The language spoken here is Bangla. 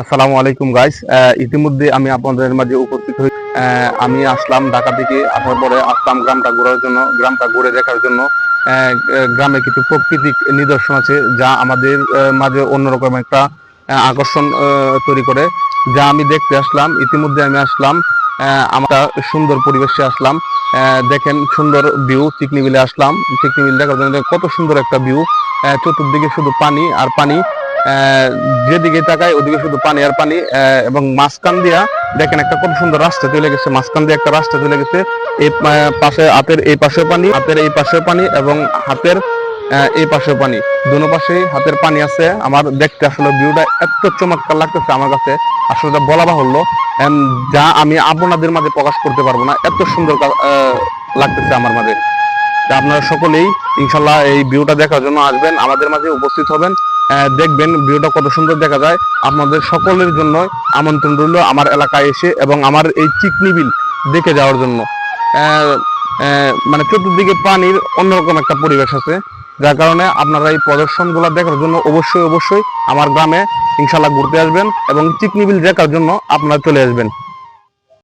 আসসালামু আলাইকুম গাইস। ইতিমধ্যে আমি আপনাদের মাঝে উপস্থিত হই। আমি আসলাম ঢাকা থেকে, আসার পরে আসলাম গ্রামটা ঘোরার জন্য, গ্রামটা ঘুরে দেখার জন্য। গ্রামে কিছু প্রাকৃতিক নিদর্শন আছে যা আমাদের মাঝে অন্যরকম একটা আকর্ষণ তৈরি করে, যা আমি দেখতে আসলাম। ইতিমধ্যে আমি আসলাম, আমরা সুন্দর পরিবেশে আসলাম। দেখেন সুন্দর ভিউ, চিকনি বিলে আসলাম। চিকনি বিল দেখার জন্য কত সুন্দর একটা ভিউ, চতুর্দিকে শুধু পানি আর পানি। যেদিকে তাকায় ওদিকে শুধু পানি আর পানি, এবং মাঝখান দিয়া দেখেন একটা কত সুন্দর রাস্তা চলে গেছে। মাঝখান দিয়ে একটা রাস্তা চলে গেছে। এই পাশে হাতের এই পাশে পানি, হাতের এই পাশে পানি, এবং হাতের এই পাশে পানি, দুনো পাশেই হাতের পানি আছে। আমার দেখতে আসলে ভিউটা এত চমৎকার লাগতেছে আমার কাছে, আসলে বলা বাহুল্য, যা আমি আপনাদের মাঝে প্রকাশ করতে পারবো না। এত সুন্দর লাগতেছে আমার মাঝে। তা আপনারা সকলেই ইনশাল্লাহ এই ভিউটা দেখার জন্য আসবেন, আমাদের মাঝে উপস্থিত হবেন। দেখবেন ভিউটা কত সুন্দর দেখা যায়। আপনাদের সকলের জন্য আমন্ত্রণ রইল আমার এলাকায় এসে এবং আমার এই চিকনি বিল দেখে যাওয়ার জন্য। মানে চতুর্দিকে পানির অন্যরকম একটা পরিবেশ আছে, যার কারণে আপনারা এই প্রদর্শনগুলো দেখার জন্য অবশ্যই অবশ্যই আমার গ্রামে ইনশাল্লাহ ঘুরতে আসবেন এবং চিকনি বিল দেখার জন্য আপনারা চলে আসবেন।